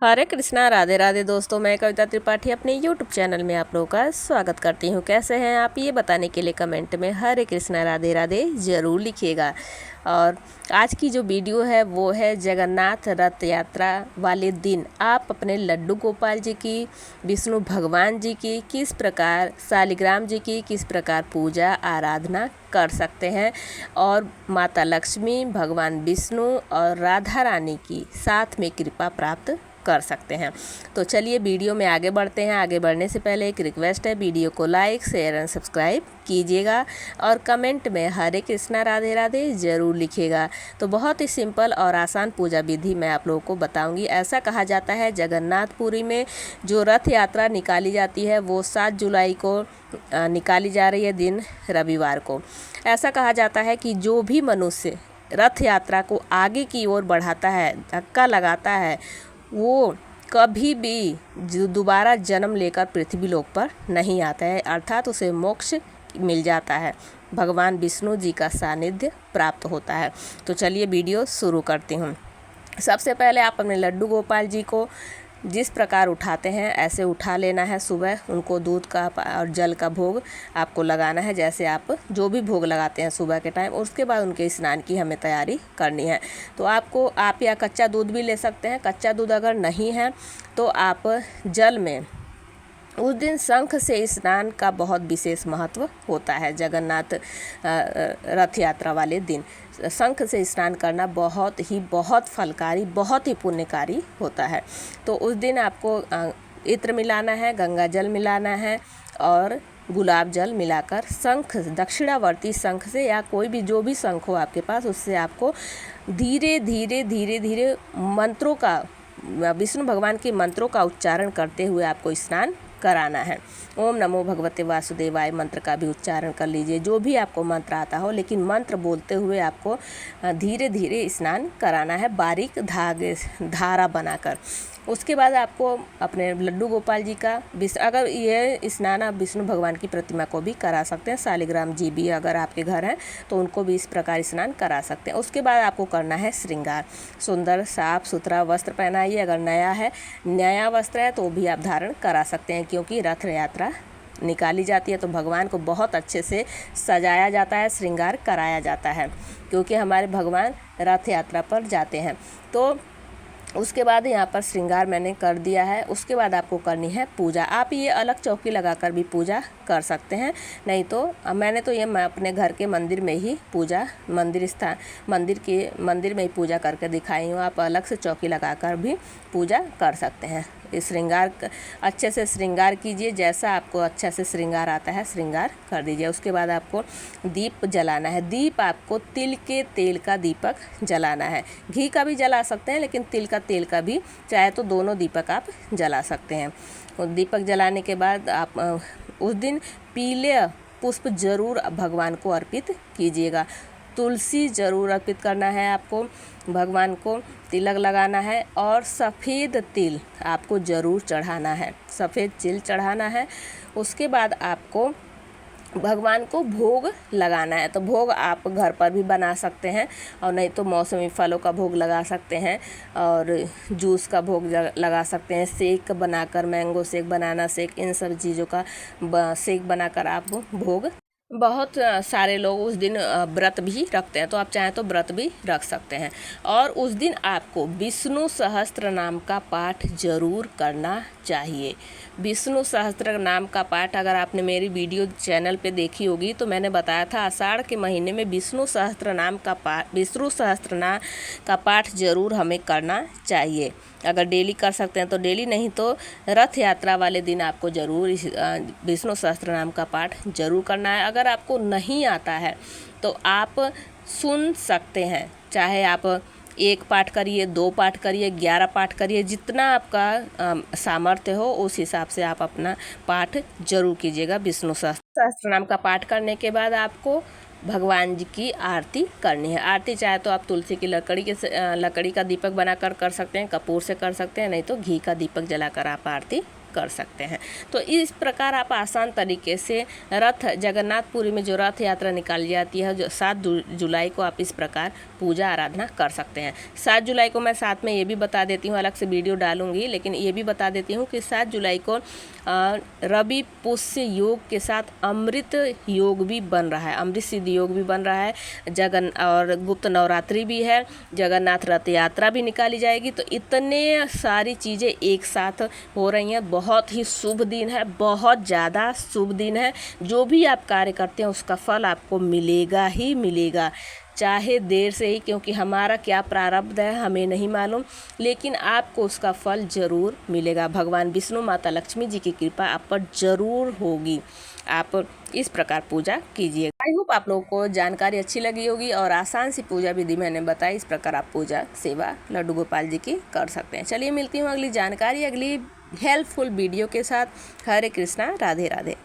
हरे कृष्णा, राधे राधे दोस्तों। मैं कविता त्रिपाठी अपने यूट्यूब चैनल में आप लोगों का स्वागत करती हूँ। कैसे हैं आप, ये बताने के लिए कमेंट में हरे कृष्णा राधे राधे ज़रूर लिखिएगा। और आज की जो वीडियो है वो है जगन्नाथ रथ यात्रा वाले दिन आप अपने लड्डू गोपाल जी की, विष्णु भगवान जी की किस प्रकार, शालिग्राम जी की किस प्रकार पूजा आराधना कर सकते हैं, और माता लक्ष्मी, भगवान विष्णु और राधा रानी की साथ में कृपा प्राप्त कर सकते हैं। तो चलिए वीडियो में आगे बढ़ते हैं। आगे बढ़ने से पहले एक रिक्वेस्ट है, वीडियो को लाइक शेयर एंड सब्सक्राइब कीजिएगा और कमेंट में हरे कृष्णा राधे राधे ज़रूर लिखिएगा। तो बहुत ही सिंपल और आसान पूजा विधि मैं आप लोगों को बताऊंगी। ऐसा कहा जाता है जगन्नाथपुरी में जो रथ यात्रा निकाली जाती है वो 7 जुलाई को निकाली जा रही है, दिन रविवार को। ऐसा कहा जाता है कि जो भी मनुष्य रथ यात्रा को आगे की ओर बढ़ाता है, धक्का लगाता है, वो कभी भी दोबारा जन्म लेकर पृथ्वी लोक पर नहीं आता है, अर्थात उसे मोक्ष मिल जाता है, भगवान विष्णु जी का सानिध्य प्राप्त होता है। तो चलिए वीडियो शुरू करती हूँ। सबसे पहले आप अपने लड्डू गोपाल जी को जिस प्रकार उठाते हैं ऐसे उठा लेना है। सुबह उनको दूध का और जल का भोग आपको लगाना है, जैसे आप जो भी भोग लगाते हैं सुबह के टाइम। उसके बाद उनके स्नान की हमें तैयारी करनी है। तो आप या कच्चा दूध भी ले सकते हैं। कच्चा दूध अगर नहीं है तो आप जल में, उस दिन शंख से स्नान का बहुत विशेष महत्व होता है। जगन्नाथ रथ यात्रा वाले दिन शंख से स्नान करना बहुत फलकारी, बहुत ही पुण्यकारी होता है। तो उस दिन आपको इत्र मिलाना है, गंगा जल मिलाना है और गुलाब जल मिलाकर शंख, दक्षिणावर्ती शंख से या कोई भी जो भी शंख हो आपके पास, उससे आपको धीरे धीरे मंत्रों का, विष्णु भगवान के मंत्रों का उच्चारण करते हुए आपको स्नान कराना है। ओम नमो भगवते वासुदेवाय मंत्र का भी उच्चारण कर लीजिए, जो भी आपको मंत्र आता हो, लेकिन मंत्र बोलते हुए आपको धीरे धीरे स्नान कराना है, बारीक धारा बनाकर। उसके बाद आपको अपने लड्डू गोपाल जी का, अगर ये स्नान आप विष्णु भगवान की प्रतिमा को भी करा सकते हैं, शालिग्राम जी भी अगर आपके घर हैं तो उनको भी इस प्रकार स्नान करा सकते हैं। उसके बाद आपको करना है श्रृंगार। सुंदर साफ सुथरा वस्त्र पहनाइए। अगर नया वस्त्र है तो भी आप धारण करा सकते हैं, क्योंकि रथ यात्रा निकाली जाती है तो भगवान को बहुत अच्छे से सजाया जाता है, श्रृंगार कराया जाता है, क्योंकि हमारे भगवान रथ यात्रा पर जाते हैं। तो उसके बाद यहाँ पर श्रृंगार मैंने कर दिया है। उसके बाद आपको करनी है पूजा। आप ये अलग चौकी लगाकर भी पूजा कर सकते हैं, नहीं तो मैंने तो ये मैं अपने घर के मंदिर में ही पूजा, मंदिर में ही पूजा करके दिखाई हूँ। आप अलग से चौकी लगाकर भी पूजा कर सकते हैं। श्रृंगार अच्छे से श्रृंगार कीजिए, जैसा आपको अच्छा से श्रृंगार आता है श्रृंगार कर दीजिए। उसके बाद आपको दीप जलाना है। दीप आपको तिल के तेल का दीपक जलाना है। घी का भी जला सकते हैं, लेकिन तिल का तेल का भी चाहे तो दोनों दीपक आप जला सकते हैं। और दीपक जलाने के बाद आप उस दिन पीले पुष्प जरूर भगवान को अर्पित कीजिएगा। तुलसी जरूर अर्पित करना है आपको, भगवान को तिलक लगाना है और सफ़ेद तिल आपको ज़रूर चढ़ाना है, सफ़ेद तिल चढ़ाना है। उसके बाद आपको भगवान को भोग लगाना है। तो भोग आप घर पर भी बना सकते हैं, और नहीं तो मौसमी फलों का भोग लगा सकते हैं और जूस का भोग लगा सकते हैं। शेक बनाकर, मैंगो शेक, बनाना शेक, इन सब चीज़ों का शेक बनाकर आप भोग, बहुत सारे लोग उस दिन व्रत भी रखते हैं, तो आप चाहें तो व्रत भी रख सकते हैं। और उस दिन आपको विष्णु सहस्त्र नाम का पाठ जरूर करना चाहिए। विष्णु सहस्त्र नाम का पाठ अगर आपने मेरी वीडियो चैनल पे देखी होगी तो मैंने बताया था, आषाढ़ के महीने में विष्णु सहस्त्र नाम का पाठ जरूर हमें करना चाहिए। अगर डेली कर सकते हैं तो डेली, नहीं तो रथ यात्रा वाले दिन आपको ज़रूर विष्णु सहस्त्र नाम का पाठ जरूर करना है। अगर आपको नहीं आता है तो आप सुन सकते हैं, चाहे आप 1 पाठ करिए, 2 पाठ करिए, 11 पाठ करिए, जितना आपका सामर्थ्य हो उस हिसाब से आप अपना पाठ जरूर कीजिएगा। विष्णु सहस्त्र नाम का पाठ करने के बाद आपको भगवान जी की आरती करनी है। आरती चाहे तो आप तुलसी की लकड़ी का दीपक बनाकर कर सकते हैं, कपूर से कर सकते हैं, नहीं तो घी का दीपक जलाकर आप आरती कर सकते हैं। तो इस प्रकार आप आसान तरीके से रथ जगन्नाथपुरी में जो रथ यात्रा निकाली जाती है, जो 7 जुलाई को आप इस प्रकार पूजा आराधना कर सकते हैं। 7 जुलाई को मैं साथ में ये भी बता देती हूँ, अलग से वीडियो डालूंगी, लेकिन ये भी बता देती हूँ कि 7 जुलाई को रवि पुष्य योग के साथ अमृत योग भी बन रहा है, अमृत सिद्ध योग भी बन रहा है, और गुप्त नवरात्रि भी है, जगन्नाथ रथ यात्रा भी निकाली जाएगी। तो इतने सारी चीज़ें एक साथ हो रही हैं। बहुत ही शुभ दिन है, बहुत ज़्यादा शुभ दिन है। जो भी आप कार्य करते हैं उसका फल आपको मिलेगा ही मिलेगा, चाहे देर से ही, क्योंकि हमारा क्या प्रारब्ध है हमें नहीं मालूम, लेकिन आपको उसका फल जरूर मिलेगा। भगवान विष्णु, माता लक्ष्मी जी की कृपा आप पर जरूर होगी। आप इस प्रकार पूजा कीजिए। आई होप आप लोगों को जानकारी अच्छी लगी होगी और आसान सी पूजा विधि मैंने बताई, इस प्रकार आप पूजा सेवा लड्डू गोपाल जी की कर सकते हैं। चलिए मिलती हूँ अगली जानकारी, अगली हेल्पफुल वीडियो के साथ। हरे कृष्णा, राधे राधे।